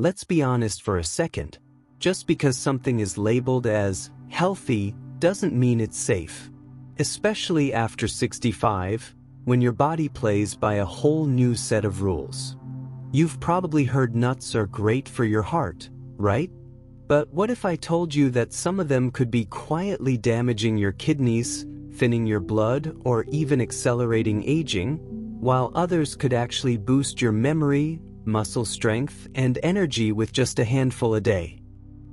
Let's be honest for a second. Just because something is labeled as healthy doesn't mean it's safe. Especially after 65, when your body plays by a whole new set of rules. You've probably heard nuts are great for your heart, right? But what if I told you that some of them could be quietly damaging your kidneys, thinning your blood, or even accelerating aging, while others could actually boost your memory, muscle strength, and energy with just a handful a day?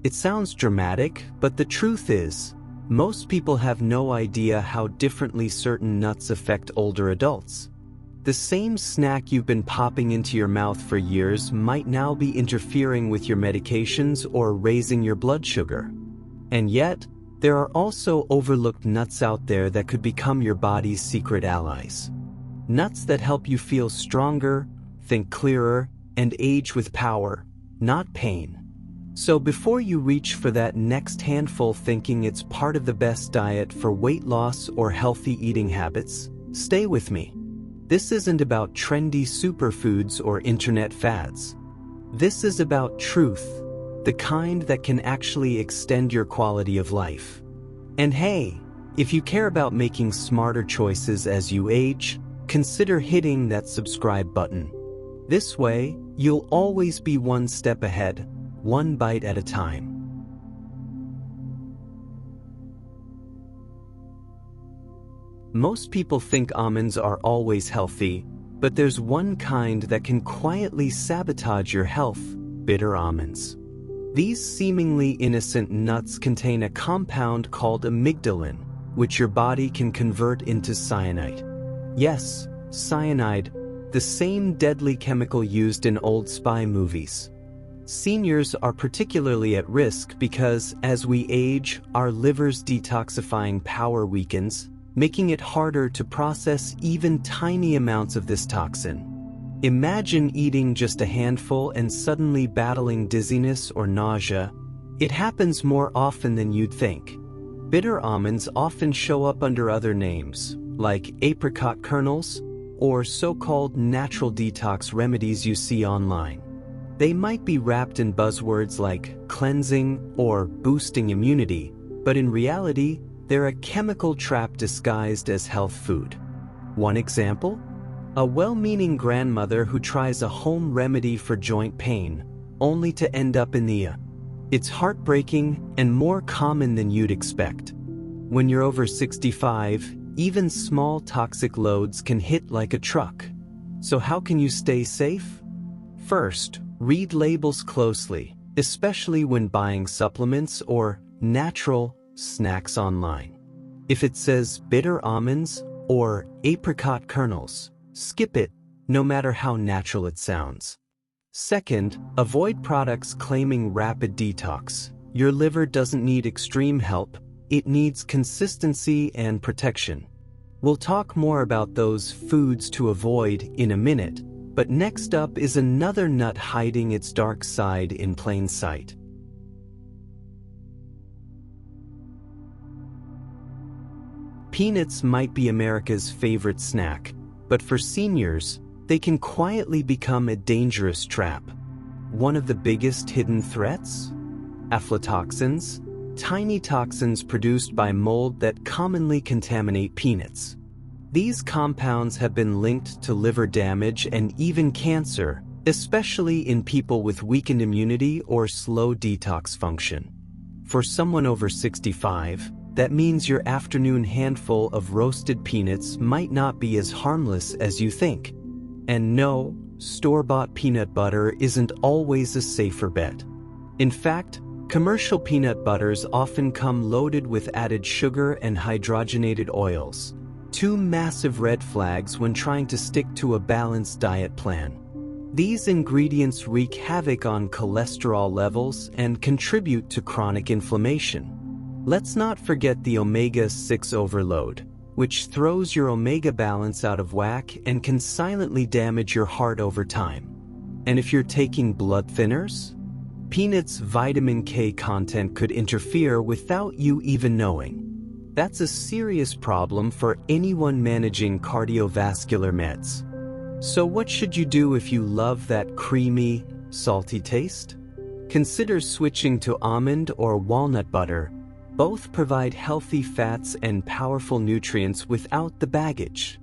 It sounds dramatic, but the truth is, most people have no idea how differently certain nuts affect older adults. The same snack you've been popping into your mouth for years might now be interfering with your medications or raising your blood sugar. And yet, there are also overlooked nuts out there that could become your body's secret allies. Nuts that help you feel stronger, think clearer, and age with power, not pain. So before you reach for that next handful thinking it's part of the best diet for weight loss or healthy eating habits, stay with me. This isn't about trendy superfoods or internet fads. This is about truth, the kind that can actually extend your quality of life. And hey, if you care about making smarter choices as you age, consider hitting that subscribe button. This way, you'll always be one step ahead, one bite at a time. Most people think almonds are always healthy, but there's one kind that can quietly sabotage your health: bitter almonds. These seemingly innocent nuts contain a compound called amygdalin, which your body can convert into cyanide. Yes, cyanide, the same deadly chemical used in old spy movies. Seniors are particularly at risk because, as we age, our liver's detoxifying power weakens, making it harder to process even tiny amounts of this toxin. Imagine eating just a handful and suddenly battling dizziness or nausea. It happens more often than you'd think. Bitter almonds often show up under other names, like apricot kernels, or so-called natural detox remedies you see online. They might be wrapped in buzzwords like cleansing or boosting immunity, but in reality, they're a chemical trap disguised as health food. One example? A well-meaning grandmother who tries a home remedy for joint pain, only to end up in the ER. It's heartbreaking and more common than you'd expect. When you're over 65, even small toxic loads can hit like a truck. So how can you stay safe? First, read labels closely, especially when buying supplements or natural snacks online. If it says bitter almonds or apricot kernels, skip it, no matter how natural it sounds. Second, avoid products claiming rapid detox. Your liver doesn't need extreme help, it needs consistency and protection. We'll talk more about those foods to avoid in a minute, but next up is another nut hiding its dark side in plain sight. Peanuts might be America's favorite snack, but for seniors, they can quietly become a dangerous trap. One of the biggest hidden threats? Aflatoxins, tiny toxins produced by mold that commonly contaminate peanuts. These compounds have been linked to liver damage and even cancer, especially in people with weakened immunity or slow detox function. For someone over 65, that means your afternoon handful of roasted peanuts might not be as harmless as you think. And no, store-bought peanut butter isn't always a safer bet. In fact, commercial peanut butters often come loaded with added sugar and hydrogenated oils, two massive red flags when trying to stick to a balanced diet plan. These ingredients wreak havoc on cholesterol levels and contribute to chronic inflammation. Let's not forget the omega-6 overload, which throws your omega balance out of whack and can silently damage your heart over time. And if you're taking blood thinners, peanuts' vitamin K content could interfere without you even knowing. That's a serious problem for anyone managing cardiovascular meds. So what should you do if you love that creamy, salty taste? consider switching to almond or walnut butter. Both provide healthy fats and powerful nutrients without the baggage.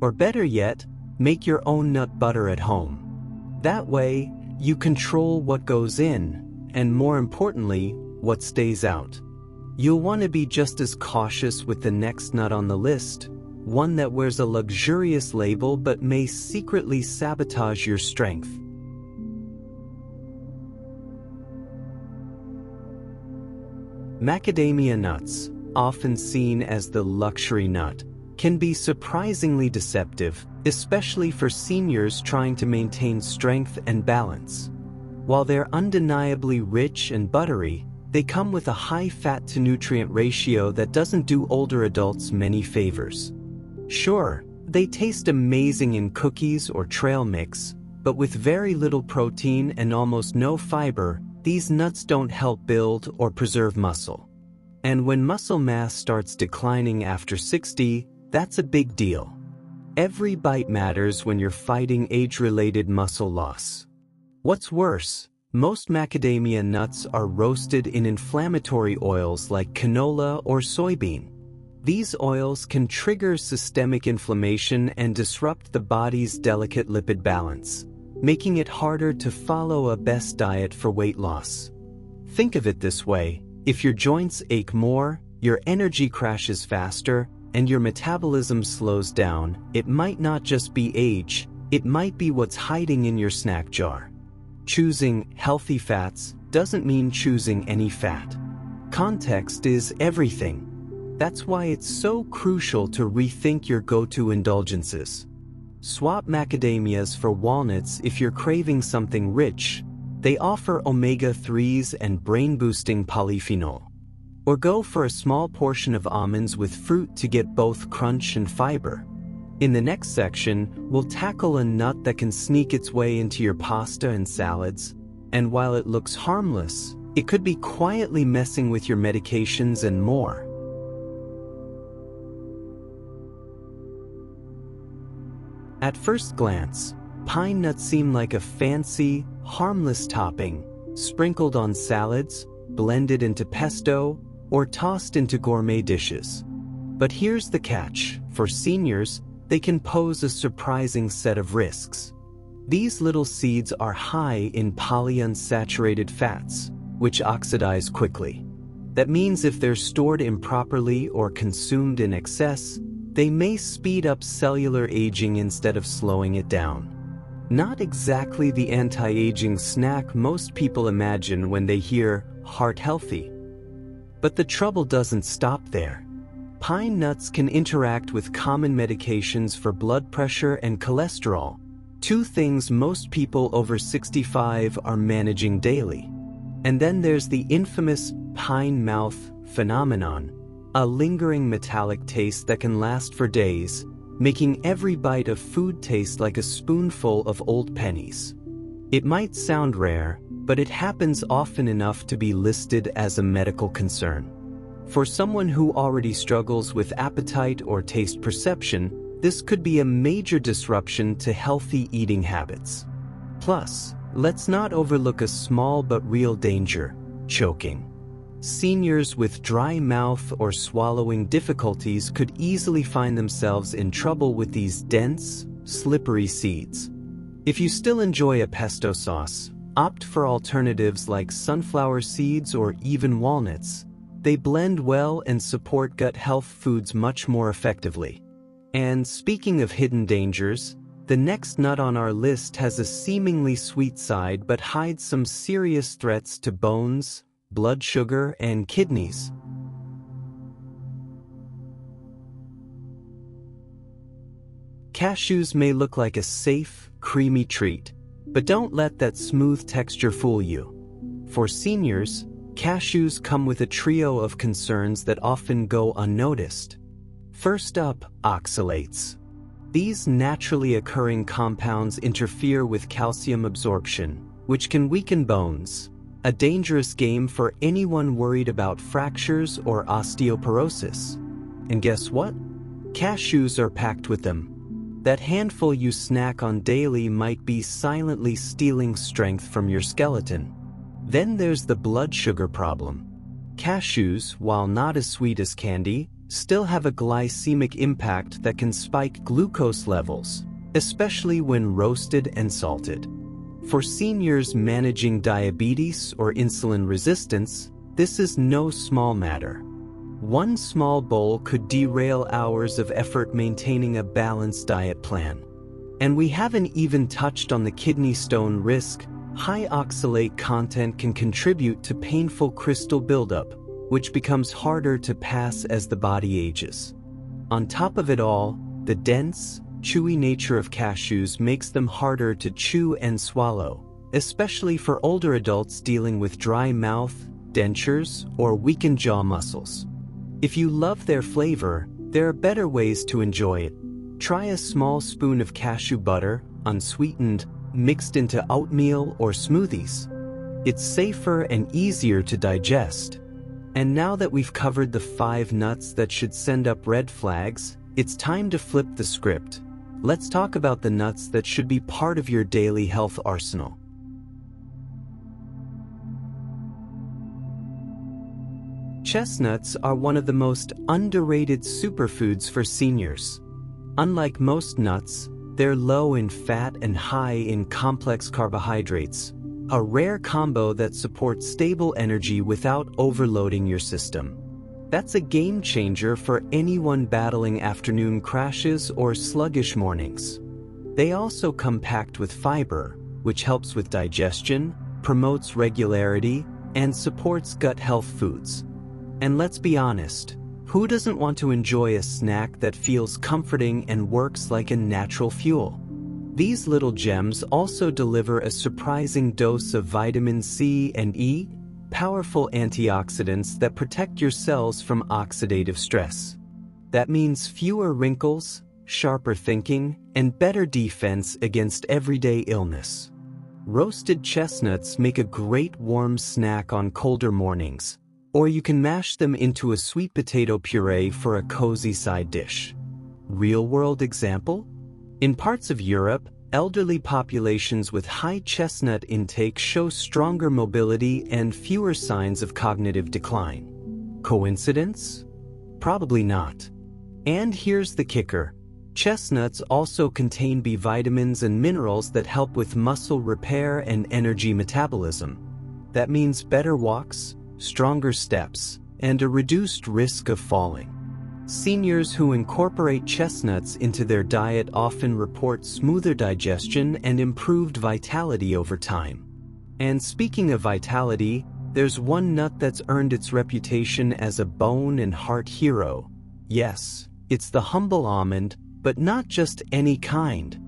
Or better yet, make your own nut butter at home. That way, you control what goes in, and more importantly, what stays out. You'll want to be just as cautious with the next nut on the list, one that wears a luxurious label but may secretly sabotage your strength. Macadamia nuts, often seen as the luxury nut, can be surprisingly deceptive, especially for seniors trying to maintain strength and balance. While they're undeniably rich and buttery, they come with a high fat-to-nutrient ratio that doesn't do older adults many favors. Sure, they taste amazing in cookies or trail mix, but with very little protein and almost no fiber, these nuts don't help build or preserve muscle. And when muscle mass starts declining after 60, that's a big deal. Every bite matters when you're fighting age-related muscle loss. What's worse, most macadamia nuts are roasted in inflammatory oils like canola or soybean. These oils can trigger systemic inflammation and disrupt the body's delicate lipid balance, making it harder to follow a best diet for weight loss. Think of it this way: if your joints ache more, your energy crashes faster, and your metabolism slows down, it might not just be age, it might be what's hiding in your snack jar. Choosing healthy fats doesn't mean choosing any fat. Context is everything. That's why it's so crucial to rethink your go-to indulgences. Swap macadamias for walnuts if you're craving something rich. They offer omega-3s and brain-boosting polyphenol. Or go for a small portion of almonds with fruit to get both crunch and fiber. In the next section, we'll tackle a nut that can sneak its way into your pasta and salads, and while it looks harmless, it could be quietly messing with your medications and more. At first glance, pine nuts seem like a fancy, harmless topping, sprinkled on salads, blended into pesto, or tossed into gourmet dishes. But here's the catch: for seniors, they can pose a surprising set of risks. These little seeds are high in polyunsaturated fats, which oxidize quickly. That means if they're stored improperly or consumed in excess, they may speed up cellular aging instead of slowing it down. Not exactly the anti-aging snack most people imagine when they hear heart healthy. But the trouble doesn't stop there. Pine nuts can interact with common medications for blood pressure and cholesterol, two things most people over 65 are managing daily. And then there's the infamous pine mouth phenomenon, a lingering metallic taste that can last for days, making every bite of food taste like a spoonful of old pennies. It might sound rare, but it happens often enough to be listed as a medical concern. For someone who already struggles with appetite or taste perception, this could be a major disruption to healthy eating habits. Plus, let's not overlook a small but real danger: choking. Seniors with dry mouth or swallowing difficulties could easily find themselves in trouble with these dense, slippery seeds. If you still enjoy a pesto sauce, opt for alternatives like sunflower seeds or even walnuts. They blend well and support gut health foods much more effectively. And speaking of hidden dangers, the next nut on our list has a seemingly sweet side but hides some serious threats to bones, blood sugar, and kidneys. Cashews may look like a safe, creamy treat, but don't let that smooth texture fool you. For seniors, cashews come with a trio of concerns that often go unnoticed. First up, oxalates. These naturally occurring compounds interfere with calcium absorption, which can weaken bones, a dangerous game for anyone worried about fractures or osteoporosis. And guess what? Cashews are packed with them. That handful you snack on daily might be silently stealing strength from your skeleton. Then there's the blood sugar problem. Cashews, while not as sweet as candy, still have a glycemic impact that can spike glucose levels, especially when roasted and salted. For seniors managing diabetes or insulin resistance, this is no small matter. One small bowl could derail hours of effort maintaining a balanced diet plan. And we haven't even touched on the kidney stone risk. High oxalate content can contribute to painful crystal buildup, which becomes harder to pass as the body ages. On top of it all, the dense, chewy nature of cashews makes them harder to chew and swallow, especially for older adults dealing with dry mouth, dentures, or weakened jaw muscles. If you love their flavor, there are better ways to enjoy it. Try a small spoon of cashew butter, unsweetened, mixed into oatmeal or smoothies. It's safer and easier to digest. And now that we've covered the 5 nuts that should send up red flags, it's time to flip the script. Let's talk about the nuts that should be part of your daily health arsenal. Chestnuts are one of the most underrated superfoods for seniors. Unlike most nuts, they're low in fat and high in complex carbohydrates, a rare combo that supports stable energy without overloading your system. That's a game changer for anyone battling afternoon crashes or sluggish mornings. They also come packed with fiber, which helps with digestion, promotes regularity, and supports gut health foods. And let's be honest, who doesn't want to enjoy a snack that feels comforting and works like a natural fuel? These little gems also deliver a surprising dose of vitamin C and E, powerful antioxidants that protect your cells from oxidative stress. That means fewer wrinkles, sharper thinking, and better defense against everyday illness. Roasted chestnuts make a great warm snack on colder mornings, or you can mash them into a sweet potato puree for a cozy side dish. Real-world example? In parts of Europe, elderly populations with high chestnut intake show stronger mobility and fewer signs of cognitive decline. Coincidence? Probably not. And here's the kicker. Chestnuts also contain B vitamins and minerals that help with muscle repair and energy metabolism. That means better walks, stronger steps, and a reduced risk of falling. Seniors who incorporate chestnuts into their diet often report smoother digestion and improved vitality over time. And speaking of vitality, there's one nut that's earned its reputation as a bone and heart hero. Yes, it's the humble almond, but not just any kind.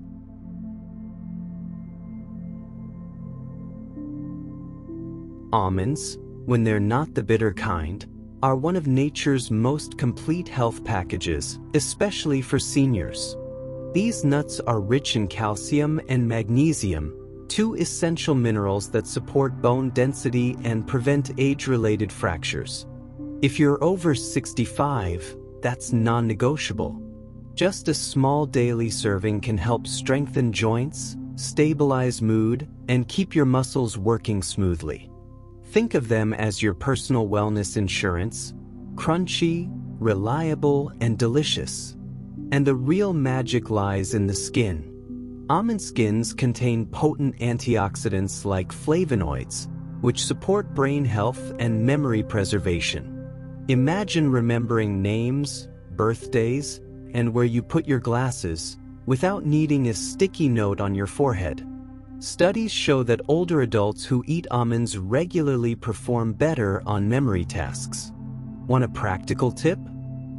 Almonds, when they're not the bitter kind, are one of nature's most complete health packages, especially for seniors. These nuts are rich in calcium and magnesium, 2 essential minerals that support bone density and prevent age-related fractures. If you're over 65, that's non-negotiable. Just a small daily serving can help strengthen joints, stabilize mood, and keep your muscles working smoothly. Think of them as your personal wellness insurance, crunchy, reliable, and delicious. And the real magic lies in the skin. Almond skins contain potent antioxidants like flavonoids, which support brain health and memory preservation. Imagine remembering names, birthdays, and where you put your glasses without needing a sticky note on your forehead. Studies show that older adults who eat almonds regularly perform better on memory tasks. Want a practical tip?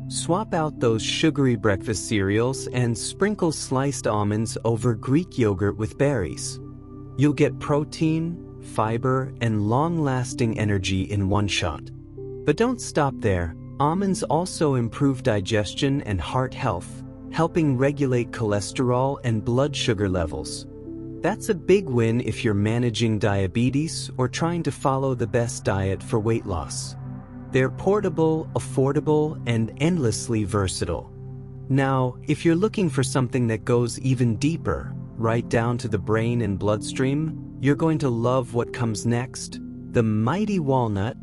Swap out those sugary breakfast cereals and sprinkle sliced almonds over Greek yogurt with berries. You'll get protein, fiber, and long-lasting energy in one shot. But don't stop there. Almonds also improve digestion and heart health, helping regulate cholesterol and blood sugar levels. That's a big win if you're managing diabetes or trying to follow the best diet for weight loss. They're portable, affordable, and endlessly versatile. Now, if you're looking for something that goes even deeper, right down to the brain and bloodstream, you're going to love what comes next. The mighty walnut.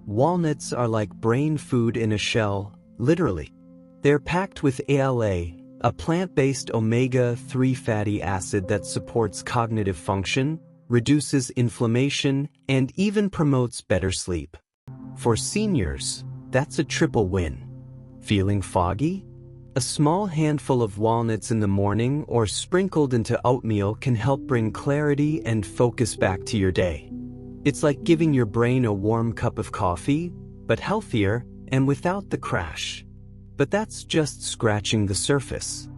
Walnuts are like brain food in a shell, literally. They're packed with ALA, a plant-based omega-3 fatty acid that supports cognitive function, reduces inflammation, and even promotes better sleep. For seniors, that's a triple win. Feeling foggy? A small handful of walnuts in the morning or sprinkled into oatmeal can help bring clarity and focus back to your day. It's like giving your brain a warm cup of coffee, but healthier and without the crash. But that's just scratching the surface.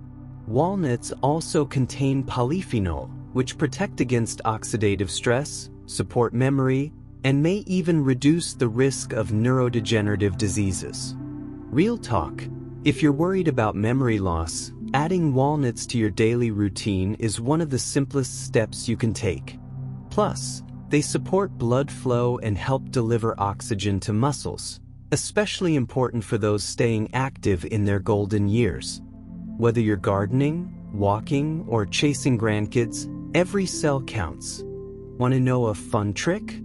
Walnuts also contain polyphenol, which protect against oxidative stress, support memory, and may even reduce the risk of neurodegenerative diseases. Real talk, if you're worried about memory loss, adding walnuts to your daily routine is one of the simplest steps you can take. Plus, they support blood flow and help deliver oxygen to muscles, especially important for those staying active in their golden years. Whether you're gardening, walking, or chasing grandkids, every cell counts. Want to know a fun trick?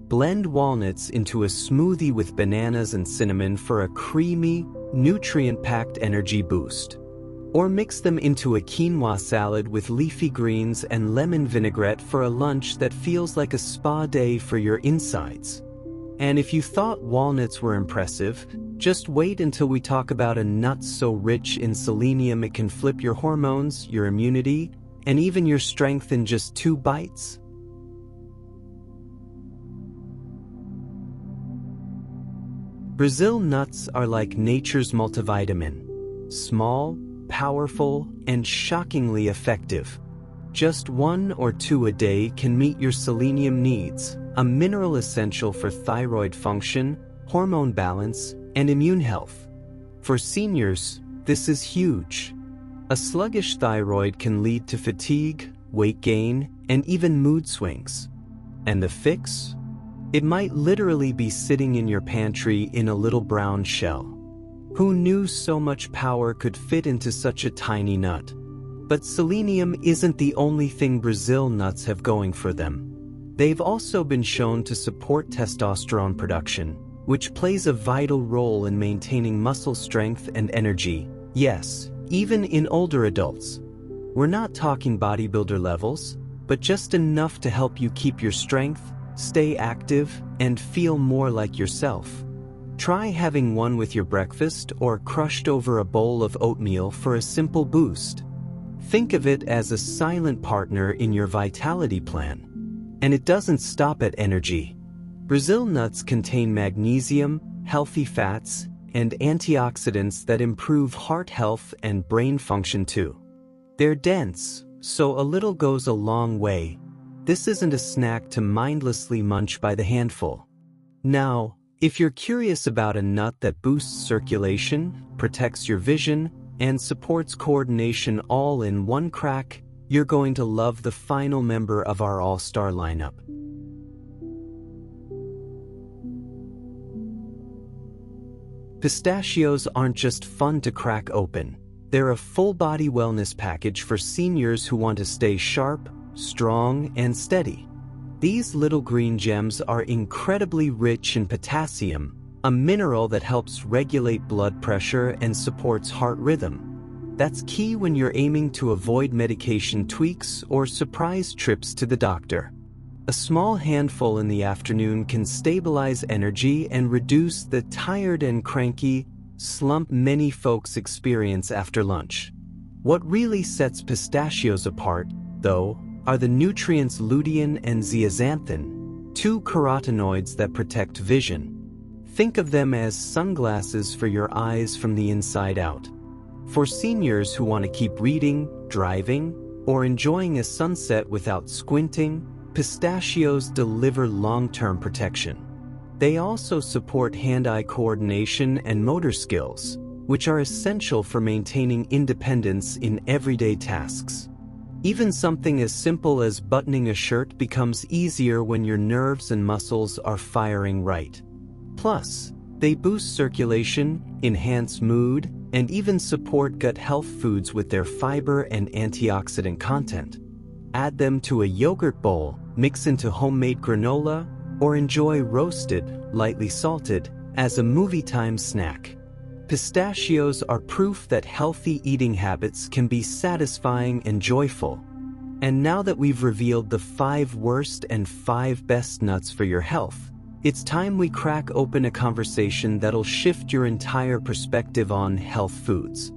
Blend walnuts into a smoothie with bananas and cinnamon for a creamy, nutrient-packed energy boost. Or mix them into a quinoa salad with leafy greens and lemon vinaigrette for a lunch that feels like a spa day for your insides. And if you thought walnuts were impressive, just wait until we talk about a nut so rich in selenium it can flip your hormones, your immunity, and even your strength in just 2 bites. Brazil nuts are like nature's multivitamin. Small, powerful, and shockingly effective. Just 1 or 2 a day can meet your selenium needs, a mineral essential for thyroid function, hormone balance, and immune health. For seniors, this is huge. A sluggish thyroid can lead to fatigue, weight gain, and even mood swings. And the fix? It might literally be sitting in your pantry in a little brown shell. Who knew so much power could fit into such a tiny nut? But selenium isn't the only thing Brazil nuts have going for them. They've also been shown to support testosterone production, which plays a vital role in maintaining muscle strength and energy. Yes, even in older adults. We're not talking bodybuilder levels, but just enough to help you keep your strength, stay active, and feel more like yourself. Try having one with your breakfast or crushed over a bowl of oatmeal for a simple boost. Think of it as a silent partner in your vitality plan. And it doesn't stop at energy. Brazil nuts contain magnesium, healthy fats, and antioxidants that improve heart health and brain function too. They're dense, so a little goes a long way. This isn't a snack to mindlessly munch by the handful. Now, if you're curious about a nut that boosts circulation, protects your vision, and supports coordination all in one crack, you're going to love the final member of our all-star lineup. Pistachios aren't just fun to crack open. They're a full-body wellness package for seniors who want to stay sharp, strong, and steady. These little green gems are incredibly rich in potassium, a mineral that helps regulate blood pressure and supports heart rhythm. That's key when you're aiming to avoid medication tweaks or surprise trips to the doctor. A small handful in the afternoon can stabilize energy and reduce the tired and cranky slump many folks experience after lunch. What really sets pistachios apart, though, are the nutrients lutein and zeaxanthin, 2 carotenoids that protect vision. Think of them as sunglasses for your eyes from the inside out. For seniors who want to keep reading, driving, or enjoying a sunset without squinting, pistachios deliver long-term protection. They also support hand-eye coordination and motor skills, which are essential for maintaining independence in everyday tasks. Even something as simple as buttoning a shirt becomes easier when your nerves and muscles are firing right. Plus, they boost circulation, enhance mood, and even support gut health foods with their fiber and antioxidant content. Add them to a yogurt bowl, mix into homemade granola, or enjoy roasted, lightly salted, as a movie time snack. Pistachios are proof that healthy eating habits can be satisfying and joyful. And now that we've revealed the 5 worst and 5 best nuts for your health, it's time we crack open a conversation that'll shift your entire perspective on health foods.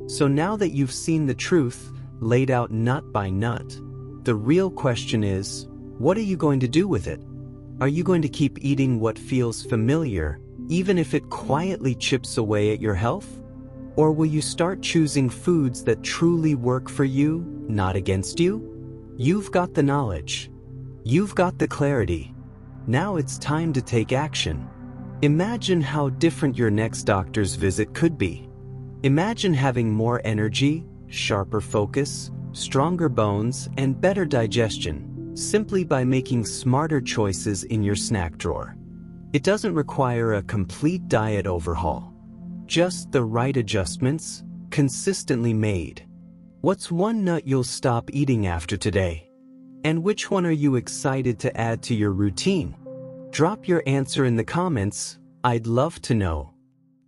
So now that you've seen the truth, laid out nut by nut, the real question is, what are you going to do with it? Are you going to keep eating what feels familiar, even if it quietly chips away at your health? Or will you start choosing foods that truly work for you, not against you? You've got the knowledge. You've got the clarity. Now it's time to take action. Imagine how different your next doctor's visit could be. Imagine having more energy, sharper focus, stronger bones, and better digestion, simply by making smarter choices in your snack drawer. It doesn't require a complete diet overhaul. Just the right adjustments, consistently made. What's one nut you'll stop eating after today? And which one are you excited to add to your routine? Drop your answer in the comments. I'd love to know.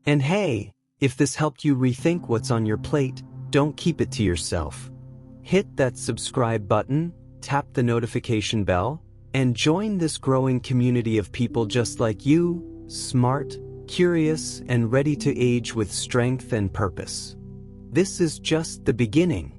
And hey, if this helped you rethink what's on your plate, don't keep it to yourself. Hit that subscribe button, tap the notification bell, and join this growing community of people just like you, smart, curious, and ready to age with strength and purpose. This is just the beginning.